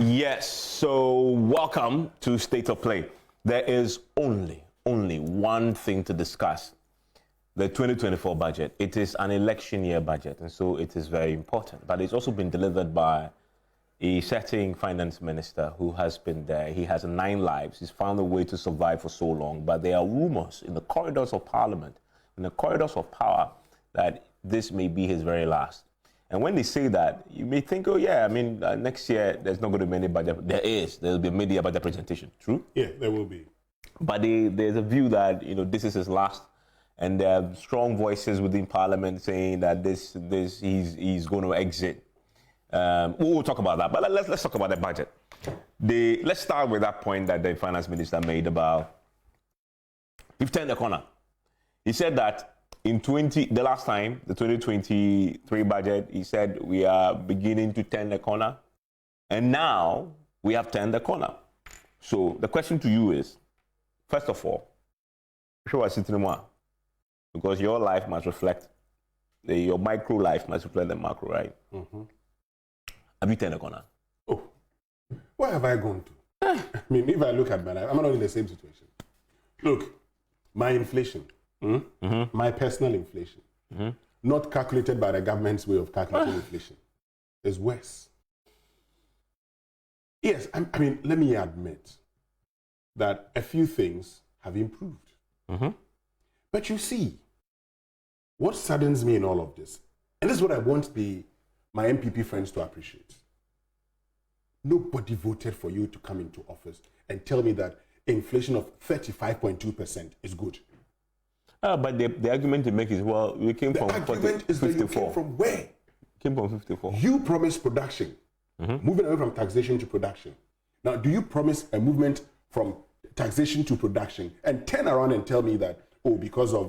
Yes, so welcome to State of Play. There is only one thing to discuss. The 2024 budget. It is an election year budget, and so it is very important. But it's also been delivered by a certain finance minister who has been there. He has 9 lives. He's found a way to survive for so long. But there are rumors in the corridors of parliament, in the corridors of power, that this may be his very last. And when they say that, you may think, oh yeah, I mean, next year there's not going to be any budget. There'll be a mid-year budget presentation. True? Yeah, there will be. But there's a view that, this is his last. And there are strong voices within Parliament saying that he's going to exit. We'll talk about that, but let's talk about the budget. Let's start with that point that the finance minister made about we've turned the corner. He said that the last time, the 2023 budget, he said we are beginning to turn the corner, and now we have turned the corner. So the question to you is, first of all, show us Nkunim. Because your life must reflect, your micro life must reflect the macro, right? Mm-hmm. Have you turned a corner? Oh, where have I gone to? I mean, if I look at my life, I'm not in the same situation. Look, my inflation, my personal inflation, not calculated by the government's way of calculating inflation, is worse. Yes, I mean, let me admit that a few things have improved. Mm-hmm. But you see, what saddens me in all of this, and this is what I want my MPP friends to appreciate. Nobody voted for you to come into office and tell me that inflation of 35.2% is good. But the argument to make is, well, we came from 54. The argument is that you came from where? Came from 54. You promised production, moving away from taxation to production. Now, do you promise a movement from taxation to production and turn around and tell me that, oh, because of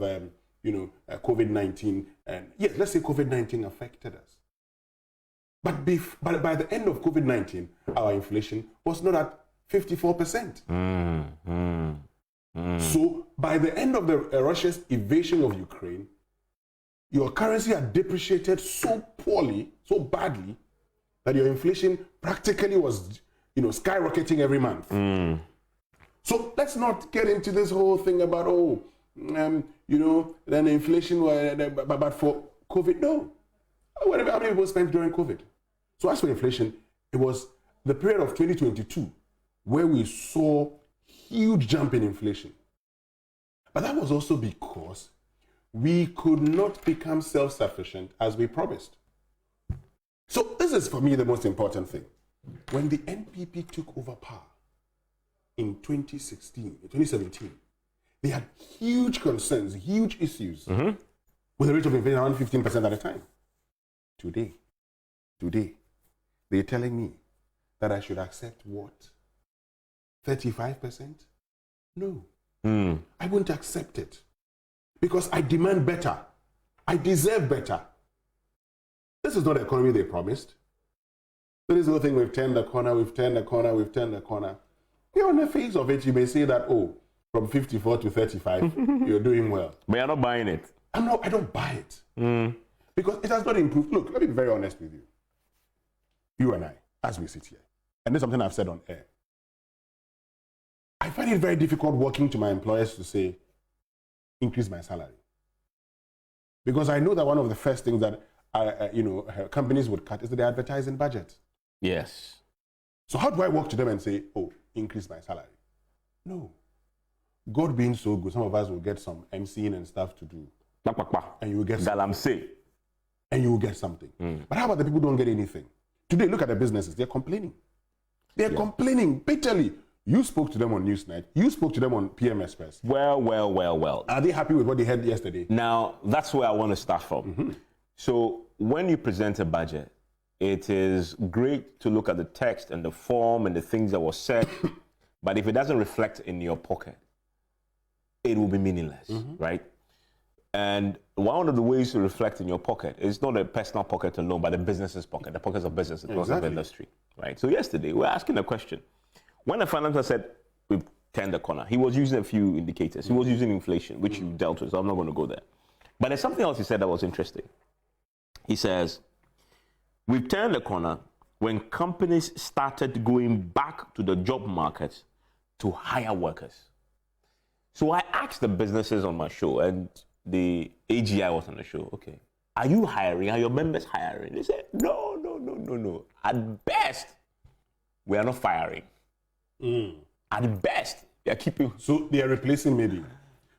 COVID-19, and yes, let's say COVID-19 affected us. But by the end of COVID-19, our inflation was not at 54%. So by the end of Russia's invasion of Ukraine, your currency had depreciated so poorly, so badly, that your inflation practically was, skyrocketing every month. So let's not get into this whole thing about, then inflation, but for COVID, no. How many people spent during COVID? So as for inflation, it was the period of 2022 where we saw huge jump in inflation. But that was also because we could not become self-sufficient as we promised. So this is, for me, the most important thing. When the NPP took over power in 2017, they had huge concerns, huge issues with the rate of inflation around 15% at a time. Today, they're telling me that I should accept what? 35%? No. I won't accept it because I demand better. I deserve better. This is not the economy they promised. So this whole thing, we've turned the corner. You're on the face of it, you may say that, from 54 to 35, you're doing well. But you're not buying it. I don't buy it. Because it has not improved. Look, let me be very honest with you. You and I, as we sit here, and this is something I've said on air. I find it very difficult working to my employers to say, increase my salary. Because I know that one of the first things that companies would cut is the advertising budget. Yes. So how do I walk to them and say, increase my salary? No. God being so good, some of us will get some MCing and stuff to do. And you will get something. And you will get something. But how about the people who don't get anything? Today, look at the businesses. They're complaining. They're complaining bitterly. You spoke to them on Newsnight. You spoke to them on PM Express. Well. Are they happy with what they had yesterday? Now, that's where I want to start from. So when you present a budget, it is great to look at the text and the form and the things that were said. But if it doesn't reflect in your pocket, it will be meaningless, right? And one of the ways to reflect in your pocket is not a personal pocket alone, but the business's pocket, the pockets of business across the industry, right? So yesterday, we were asking a question. When the finance minister said, we've turned the corner, he was using a few indicators. He was using inflation, which you dealt with, so I'm not going to go there. But there's something else he said that was interesting. He says, we've turned the corner when companies started going back to the job market to hire workers. So I asked the businesses on my show, and the AGI was on the show, okay, are you hiring? Are your members hiring? They said, no. At best, we are not firing. At best, they are keeping. So they are replacing maybe.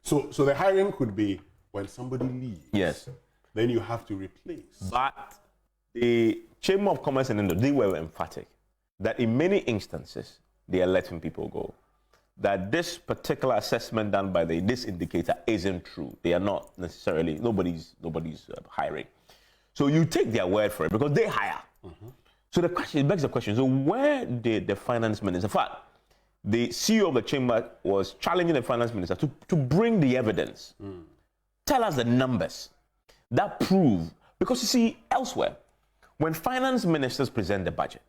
So the hiring could be when somebody leaves. Yes. Then you have to replace. But the Chamber of Commerce and Industry, they were emphatic that in many instances, they are letting people go. That this particular assessment done by this indicator isn't true. They are not necessarily, nobody's hiring. So you take their word for it because they hire. So the question, it begs the question, so where did the finance minister, in fact, the CEO of the chamber was challenging the finance minister to bring the evidence. Tell us the numbers that prove, because you see, elsewhere, when finance ministers present the budget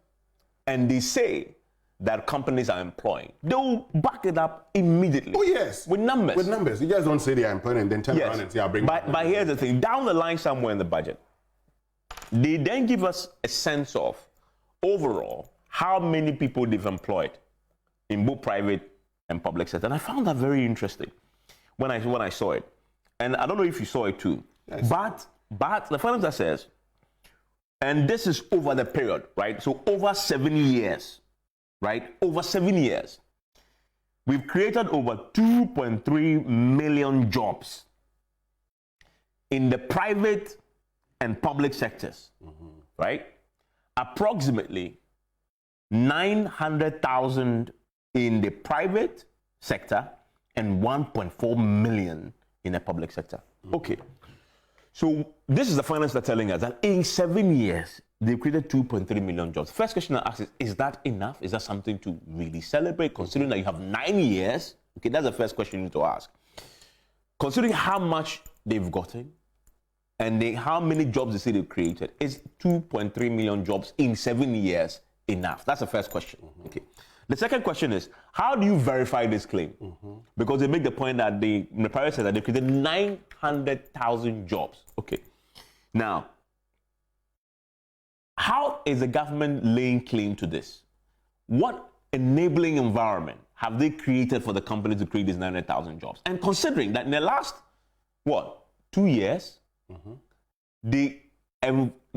and they say that companies are employing, they'll back it up immediately. Oh, yes. With numbers. With numbers. You guys don't say they are employing and then turn around and say, I'll bring But here's the thing. Down the line somewhere in the budget, they then give us a sense of, overall, how many people they've employed in both private and public sector. And I found that very interesting when I saw it. And I don't know if you saw it too. Yes. But the finance says, and this is over the period, right? So over 7 years, right? Over 7 years, we've created over 2.3 million jobs in the private and public sectors, right? Approximately 900,000 in the private sector and 1.4 million in the public sector. Okay. So this is the finance that's telling us that in 7 years, they've created 2.3 million jobs. First question I ask is that enough? Is that something to really celebrate, considering that you have 9 years? Okay, that's the first question you need to ask. Considering how much they've gotten and how many jobs they say they've created, is 2.3 million jobs in 7 years enough? That's the first question. Okay. The second question is, how do you verify this claim? Because they make the point that the private sector, they created 900,000 jobs. Okay. Now, how is the government laying claim to this? What enabling environment have they created for the company to create these 900,000 jobs? And considering that in the last, 2 years, the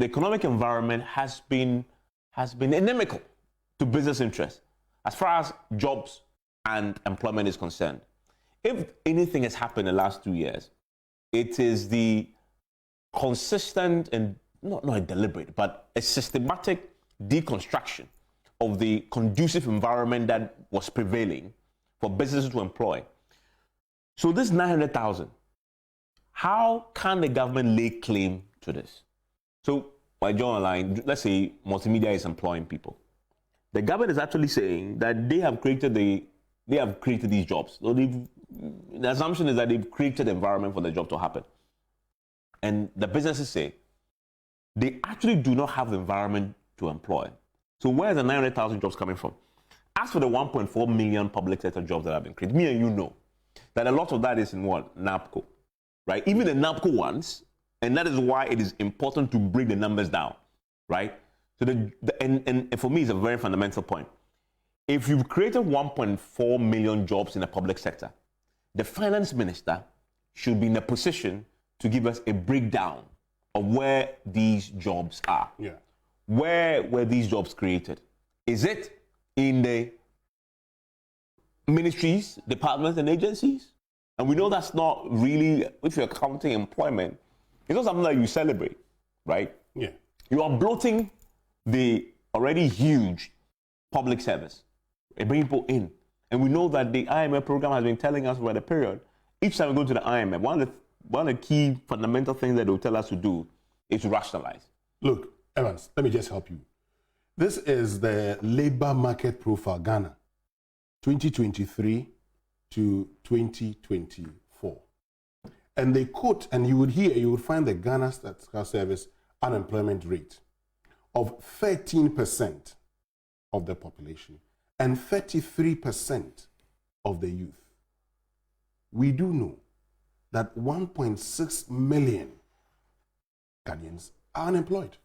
economic environment has been inimical to business interests as far as jobs and employment is concerned. If anything has happened in the last 2 years, it is the consistent and not a deliberate, but a systematic deconstruction of the conducive environment that was prevailing for businesses to employ. So this 900,000, how can the government lay claim to this? So, by John Online, let's say multimedia is employing people. The government is actually saying that they have created these jobs. So the assumption is that they've created the environment for the job to happen. And the businesses say they actually do not have the environment to employ. So where are the 900,000 jobs coming from? As for the 1.4 million public sector jobs that have been created, me and you know that a lot of that is in what? NAPCO, right? Even the NAPCO ones, and that is why it is important to bring the numbers down, right? So and for me, it's a very fundamental point. If you've created 1.4 million jobs in the public sector, the finance minister should be in a position to give us a breakdown of where these jobs are. Yeah. Where were these jobs created? Is it in the ministries, departments, and agencies? And we know that's not really, if you're counting employment, it's not something that you celebrate, right? Yeah. You are bloating the already huge public service and bringing people in. And we know that the IMF program has been telling us over the period, each time we go to the IMF, one of the key fundamental things that they'll tell us to do is to rationalize. Look, Evans, let me just help you. This is the labor market profile, Ghana, 2023 to 2024. And they quote, and you would find the Ghana Statistical Service unemployment rate of 13% of the population and 33% of the youth. We do know that 1.6 million Ghanaians are unemployed.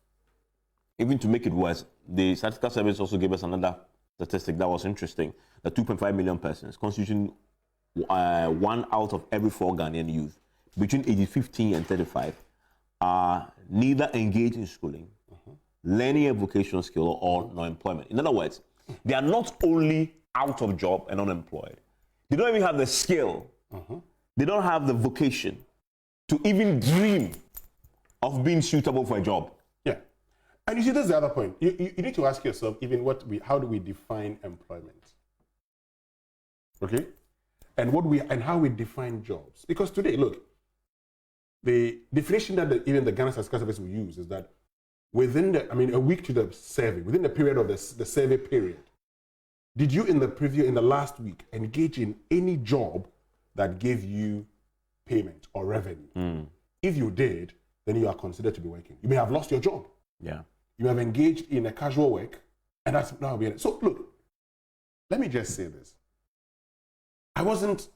Even to make it worse, the Statistical Service also gave us another statistic that was interesting. That 2.5 million persons, constituting 1 out of every 4 Ghanaian youth between ages 15 and 35, are neither engaged in schooling, learning a vocational skill, or no employment. In other words, they are not only out of job and unemployed, they don't even have the skill, they don't have the vocation to even dream of being suitable for a job. Yeah. And you see, that's the other point. You need to ask yourself, even how do we define employment? Okay? And how we define jobs. Because today, look, the definition that even the Ghana Statistical Service will use is that within a week to the survey, within the period of the survey period, did you in the last week engage in any job that gave you payment or revenue? If you did, then you are considered to be working. You may have lost your job. Yeah. You have engaged in a casual work, and that's now being. So look, let me just say this. I wasn't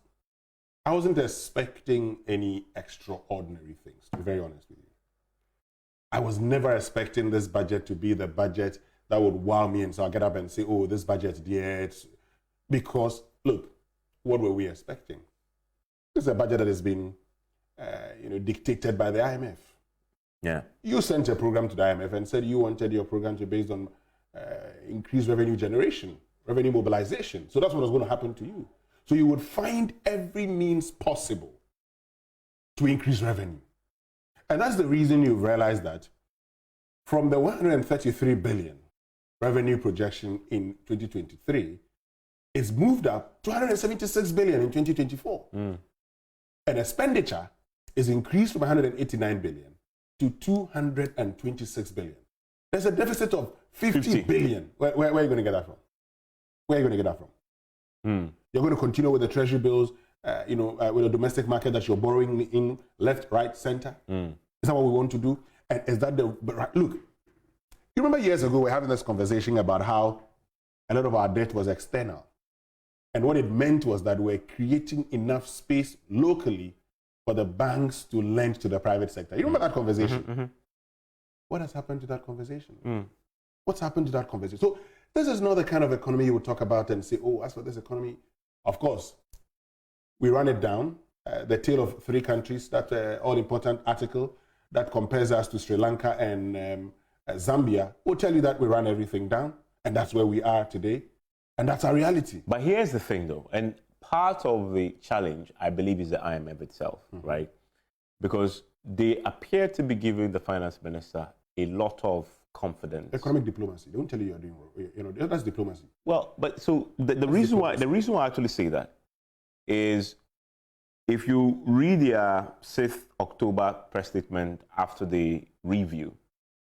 expecting any extraordinary things, to be very honest with you. I was never expecting this budget to be the budget that would wow me, and so I'll get up and say, oh, this budget, yeah, because look, what were we expecting? This is a budget that has been dictated by the IMF. Yeah. You sent a program to the IMF and said you wanted your program to be based on increased revenue generation, revenue mobilization. So that's what was going to happen to you. So you would find every means possible to increase revenue. And that's the reason you've realized that from the 133 billion revenue projection in 2023, it's moved up to 176 billion in 2024. And expenditure is increased from 189 billion to 226 billion. There's a deficit of 50 billion. Where are you going to get that from? Where are you going to get that from? You're going to continue with the treasury bills, with the domestic market that you're borrowing in left, right, center. Is that what we want to do? And is that look, you remember years ago we were having this conversation about how a lot of our debt was external. And what it meant was that we're creating enough space locally for the banks to lend to the private sector. You remember that conversation? What has happened to that conversation? What's happened to that conversation? So this is not the kind of economy you would talk about and say, oh, as for this economy, of course, we run it down. The Tale of Three Countries, that all-important article that compares us to Sri Lanka and Zambia, will tell you that we run everything down, and that's where we are today, and that's our reality. But here's the thing, though, and part of the challenge, I believe, is the IMF itself, right? Because they appear to be giving the finance minister a lot of confidence. Economic diplomacy. They won't tell you you're doing wrong. That's diplomacy. Well, but so the reason why I actually say that is if you read their 6th October press statement after the review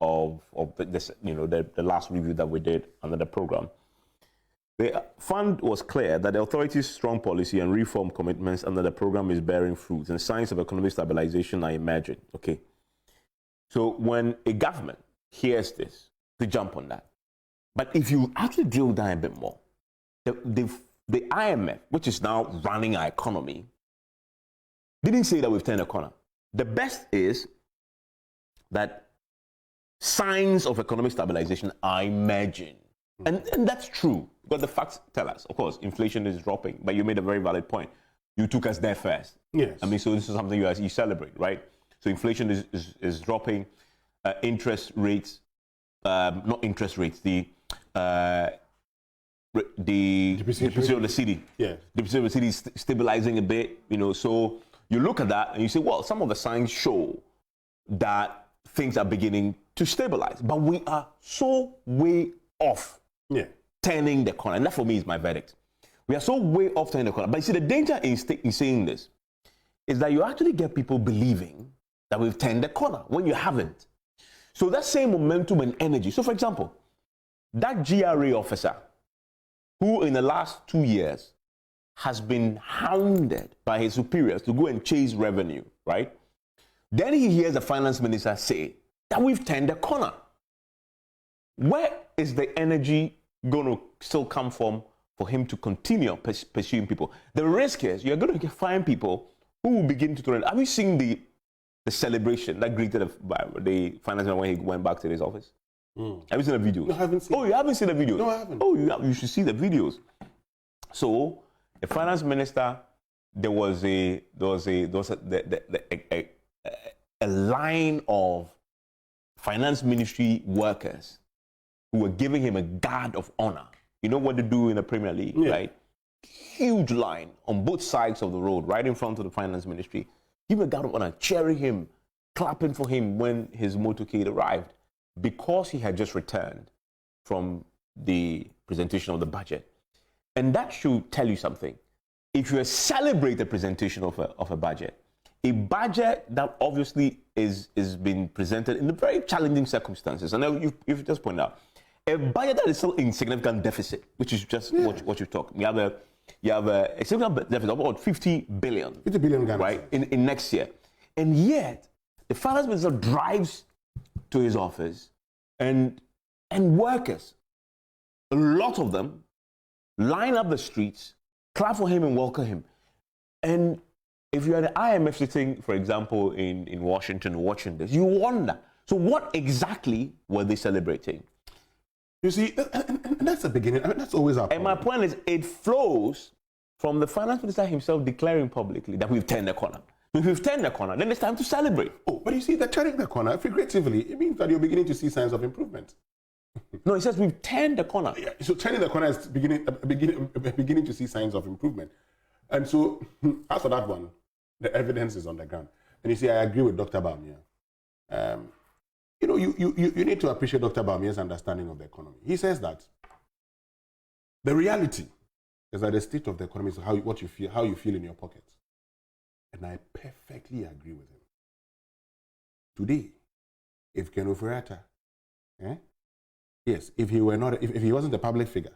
of the last review that we did under the program, the fund was clear that the authority's strong policy and reform commitments under the program is bearing fruit and signs of economic stabilization are emerging. Okay. So when a government hears this, they jump on that. But if you actually drill down a bit more, the IMF, which is now running our economy, didn't say that we've turned a corner. The best is that signs of economic stabilization are emerging. And that's true, because the facts tell us. Of course, inflation is dropping, but you made a very valid point. You took us there first. Yes. I mean, so this is something you celebrate, right? So inflation is dropping. Interest rates, not interest rates, the depreciation of the city. Yeah. Depreciation of the city is stabilizing a bit, so you look at that and you say, well, some of the signs show that things are beginning to stabilize, but we are so way off turning the corner. And that for me is my verdict. We are so way off turning the corner. But you see, the danger in saying this is that you actually get people believing that we've turned the corner when you haven't. So that same momentum and energy. So for example, that GRA officer who in the last 2 years has been hounded by his superiors to go and chase revenue, right? Then he hears the finance minister say that we've turned the corner. Where is the energy going to still come from for him to continue pursuing people? The risk is you're going to find people who will begin to throw it. Have you seen the celebration that greeted the finance minister when he went back to his office? Have you seen the videos? No, I haven't seen. Oh, you haven't seen the videos? No, I haven't. Oh, you should see the videos. So, the finance minister, there was a line of finance ministry workers who were giving him a guard of honor. You know what they do in the Premier League, right? Huge line on both sides of the road, right in front of the finance ministry. Give him a guard of honor, cheering him, clapping for him when his motorcade arrived, because he had just returned from the presentation of the budget. And that should tell you something. If you celebrate the presentation of a budget that obviously is being presented in the very challenging circumstances, and you've just pointed out, a budget that is still in significant deficit, which is just what you talk. You have a significant deficit of about 50 billion. 50 billion Ghana, right, in next year. And yet, the finance minister drives to his office and workers, a lot of them, line up the streets, clap for him and welcome him. And if you're at the IMF sitting, for example, in Washington watching this, you wonder, so what exactly were they celebrating? You see, and that's the beginning. I mean, that's always our problem. And my point is, it flows from the finance minister himself declaring publicly that we've turned the corner. If we've turned the corner, then it's time to celebrate. Oh, but you see, that turning the corner, figuratively, it means that you're beginning to see signs of improvement. No, it says we've turned the corner. Yeah, so turning the corner is beginning to see signs of improvement. And so, as for that one, the evidence is on the ground. And you see, I agree with Dr. Bawumia. You need to appreciate Dr. Bawumia's understanding of the economy. He says that the reality is that the state of the economy is how you feel in your pocket. And I perfectly agree with him. Today, if Ken Ofori-Atta, yes, if he wasn't a public figure,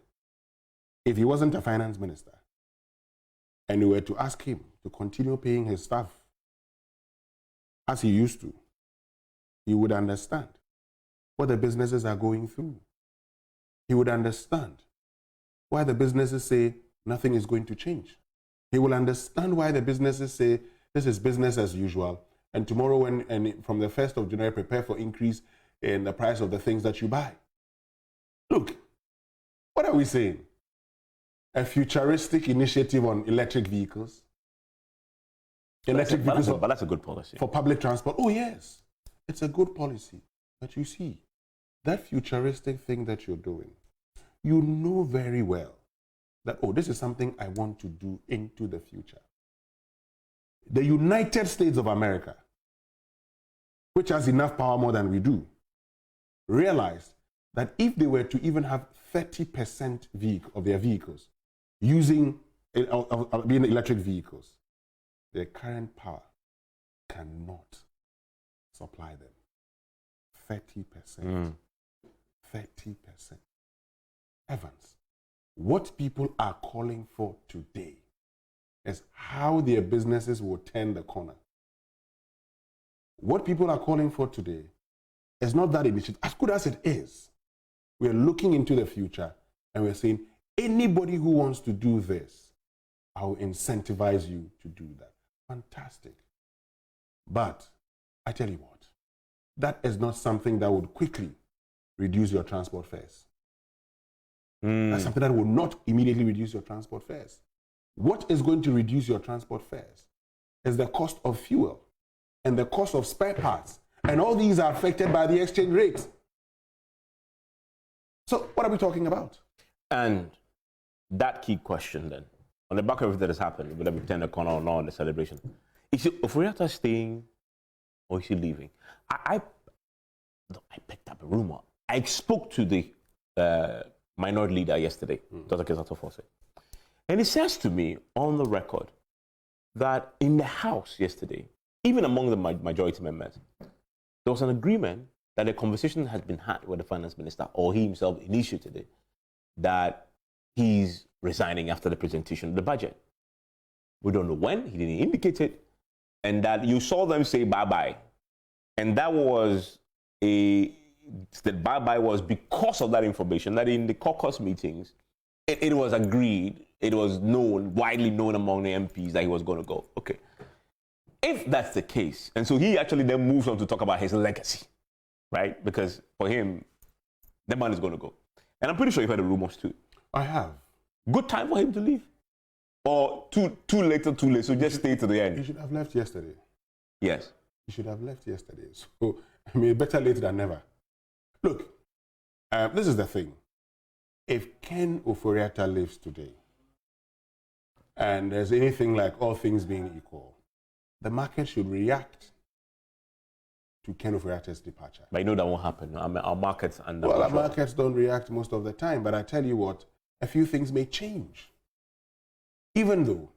if he wasn't a finance minister, and we were to ask him to continue paying his staff as he used to, he would understand what the businesses are going through. He would understand why the businesses say nothing is going to change. He will understand why the businesses say this is business as usual, and tomorrow and from the 1st of January, prepare for increase in the price of the things that you buy. Look, what are we saying? A futuristic initiative on electric vehicles? But that's a good policy. For public transport? Oh, yes. It's a good policy. But you see, that futuristic thing that you're doing, you know very well that, this is something I want to do into the future. The United States of America, which has enough power more than we do, realized that if they were to even have 30% of their vehicles being electric vehicles, their current power cannot supply them. 30%. 30%. Evans, what people are calling for today is how their businesses will turn the corner. What people are calling for today is not that initiative. As good as it is, we're looking into the future and we're saying, anybody who wants to do this, I'll incentivize you to do that. Fantastic. But I tell you what, that is not something that would quickly reduce your transport fares. That's something that will not immediately reduce your transport fares. What is going to reduce your transport fares is the cost of fuel and the cost of spare parts. And all these are affected by the exchange rate. So what are we talking about? And that key question then, on the back of everything that has happened, whether we turn the corner or not on the celebration, is Ofori-Atta staying or is he leaving? I picked up a rumor. I spoke to the minority leader yesterday, Dr. Kesato Forse. And he says to me on the record that in the House yesterday, even among the majority members, there was an agreement that a conversation has been had with the finance minister, or he himself initiated it, that he's resigning after the presentation of the budget. We don't know when, he didn't indicate it, and that you saw them say bye-bye. And that was the bye-bye was because of that information, that in the caucus meetings, it was agreed, it was known, widely known among the MPs that he was going to go. Okay. If that's the case, and so he actually then moves on to talk about his legacy, right? Because for him, The man is going to go. And I'm pretty sure you've heard the rumors too. I have. Good time for him to leave? Or too late, so just stay to the end? He should have left yesterday. Yes. He should have left yesterday. So, I mean, better late than never. Look, this is the thing. If Ken Ofori-Atta lives today, and there's anything like all things being equal, the market should react to Ken Ofori-Atta's departure. But you know that won't happen. I mean, our markets and our markets don't react most of the time. But I tell you what, a few things may change. Even though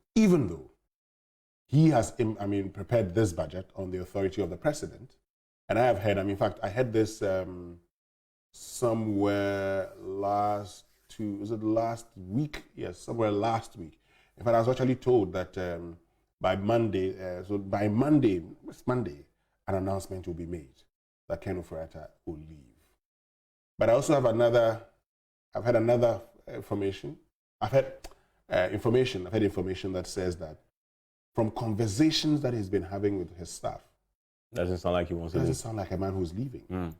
he has, prepared this budget on the authority of the president, and I have heard. In fact, I heard this somewhere last week? Yes, somewhere last week. In fact, I was actually told that by Monday, it's Monday, an announcement will be made that Ken Ofori-Atta will leave. But I also have I've had another information. I've had information that says that from conversations that he's been having with his staff, doesn't sound like he wants to leave. Doesn't sound like a man who's leaving.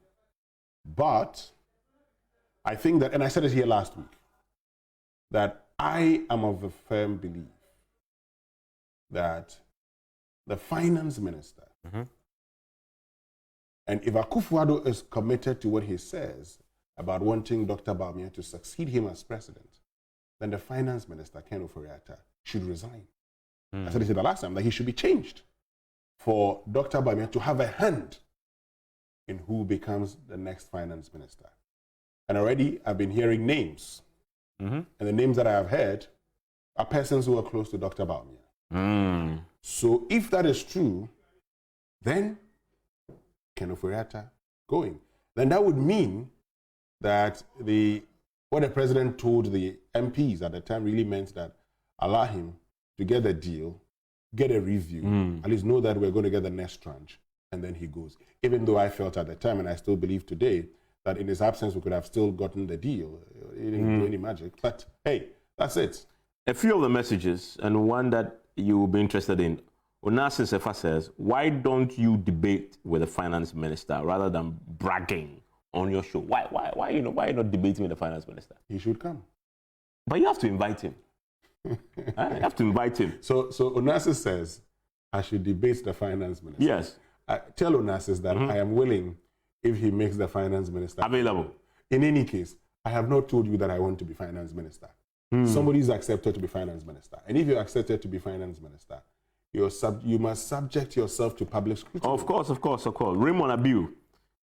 But I think that, and I said it here last week, that I am of a firm belief that the finance minister, and if Akufo-Addo is committed to what he says about wanting Dr. Bawumia to succeed him as president, then the finance minister, Ken Ofori-Atta, should resign. I said it the last time, that he should be changed for Dr. Bawumia to have a hand in who becomes the next finance minister. And already I've been hearing names. And the names that I have heard are persons who are close to Dr. Bawumia. So if that is true, then Ken Ofori-Atta going. Then that would mean that what the president told the MPs at the time really meant that allow him to get a deal, get a review, at least know that we're going to get the next tranche, and then he goes. Even though I felt at the time, and I still believe today, that in his absence we could have still gotten the deal. He didn't do any magic. But hey, that's it. A few of the messages, and one that you will be interested in. Onassis Sefa says, why don't you debate with the finance minister rather than bragging on your show? Why are you not debating with the finance minister? He should come. But you have to invite him. You have to invite him. So Onassis says, I should debate the finance minister. Yes. Tell Onassis that I am willing if he makes the finance minister available. In any case, I have not told you that I want to be finance minister. Somebody's accepted to be finance minister. And if you're accepted to be finance minister, you must subject yourself to public scrutiny. Of course. Raymond Abiu,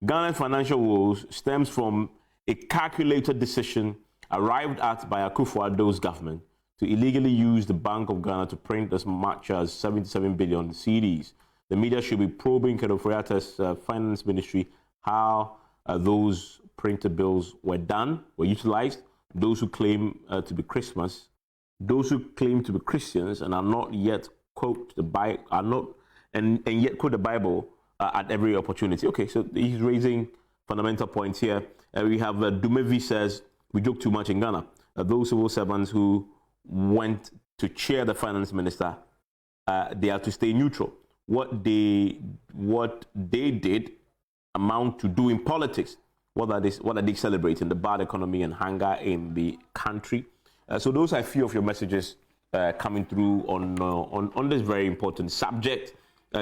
Ghana's financial woes stems from a calculated decision arrived at by Akufo-Addo's government to illegally use the Bank of Ghana to print as much as 77 billion cedis. The media should be probing Ken Ofori-Atta's finance ministry how those printed bills were utilized. Those who claim to be Christians and are not yet quote the Bible, and yet quote the Bible at every opportunity. Okay, so he's raising fundamental points here. We have Dumevi says we joke too much in Ghana. Those civil servants who went to chair the finance minister, they are to stay neutral. What they did amount to doing politics. What are they celebrating? The bad economy and hunger in the country. So those are a few of your messages coming through on this very important subject.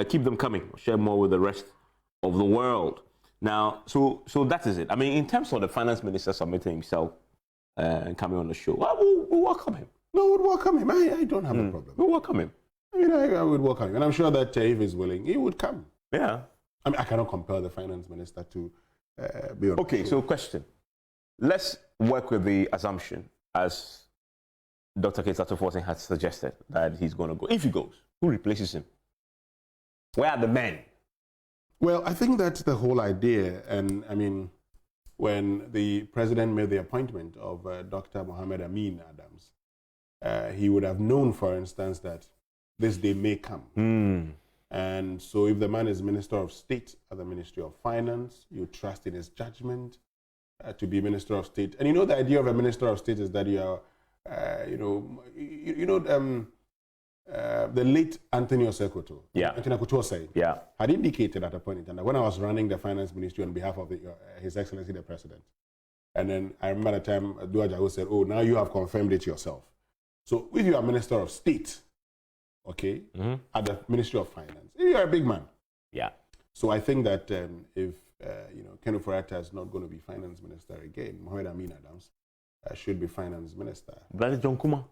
Keep them coming. Share more with the rest of the world. Now, so that is it. I mean, in terms of the finance minister submitting himself and coming on the show, we'll welcome him. No, we'll welcome him. I don't have a problem. We'll welcome him. I mean, I would welcome him. And I'm sure that if he's willing, he would come. Yeah. I mean, I cannot compel the finance minister to be on. Okay, so question. Let's work with the assumption, as Dr. Keitato Forson has suggested, that he's going to go. If he goes, who replaces him? Where are the men? Well, I think that's the whole idea. And I mean, when the president made the appointment of Dr. Mohammed Amin Adams, he would have known, for instance, that this day may come. And so if the man is Minister of State at the Ministry of Finance, you trust in his judgment to be Minister of State. And the idea of a Minister of State is that you are, the late Anthony Osekoto, Anthony Okoto had indicated at a point in time that when I was running the finance ministry on behalf of His Excellency the President, And then I remember the time Duajago said, oh, now you have confirmed it yourself. So if you are Minister of State, okay, at the Ministry of Finance, you are a big man. Yeah. So I think that if, Ken Ofori-Atta is not going to be Finance Minister again, Mohamed Amin Adams should be Finance Minister. That is John Kuma.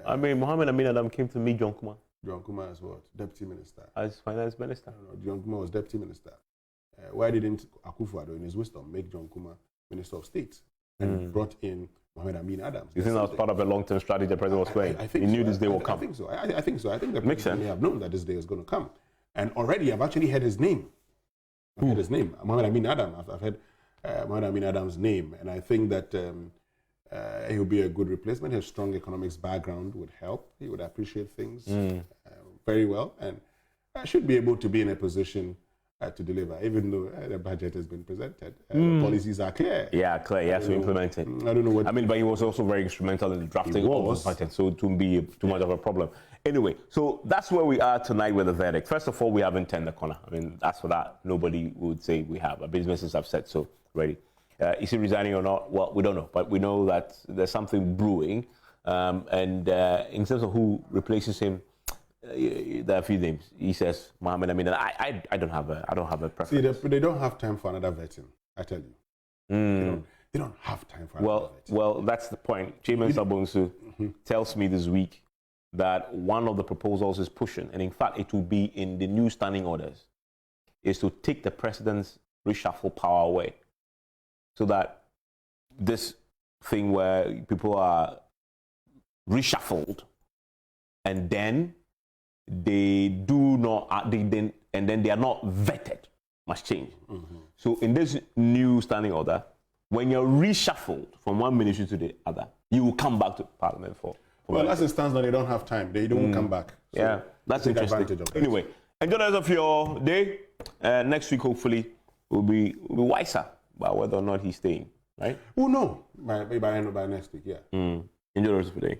Mohamed Amin Adams came to meet John Kuma. John Kuma as what? Deputy Minister. As Finance Minister. No, John Kuma was Deputy Minister. Why didn't Akufo-Addo, in his wisdom, make John Kuma Minister of State and brought in Mohamed Amin Adams? You think that was part of a long-term strategy the president was playing? I think he so. knew this day will come. I think so. I think so. I think the president may have known that this day is going to come. And already I've actually heard his name. I've heard his name, Mohamed Amin Adams. I've heard Mohamed Amin Adams' name. And I think that he will be a good replacement. His strong economics background would help. He would appreciate things very well. And I should be able to be in a position to deliver, even though the budget has been presented. The policies are clear. Yeah, clear. He has to implement it. I don't know what... but he was also very instrumental in the drafting of the budget, so it wouldn't be too much of a problem. Anyway, so that's where we are tonight with the verdict. First of all, we haven't turned the corner. As for that, nobody would say we have. Our businesses have said so already. Is he resigning or not? Well, we don't know, but we know that there's something brewing. And in terms of who replaces him, there are a few names. He says Mohamed Amin. I don't have a preference. See, they don't have time for another vetting. I tell you, they don't have time for another vetting. Well, that's the point. Chairman Sabonsu tells me this week that one of the proposals is pushing, and in fact, it will be in the new standing orders, is to take the president's reshuffle power away, so that this thing where people are reshuffled and then they do not, and then they are not vetted, must change. So in this new standing order, when you're reshuffled from one ministry to the other, you will come back to Parliament for well, as it stands now, they don't have time. They don't come back. So yeah, that's interesting. Anyway, enjoy the rest of your day. Next week, hopefully, we'll be wiser about whether or not he's staying, right? Oh, no. By next week, yeah. Enjoy the rest of your day.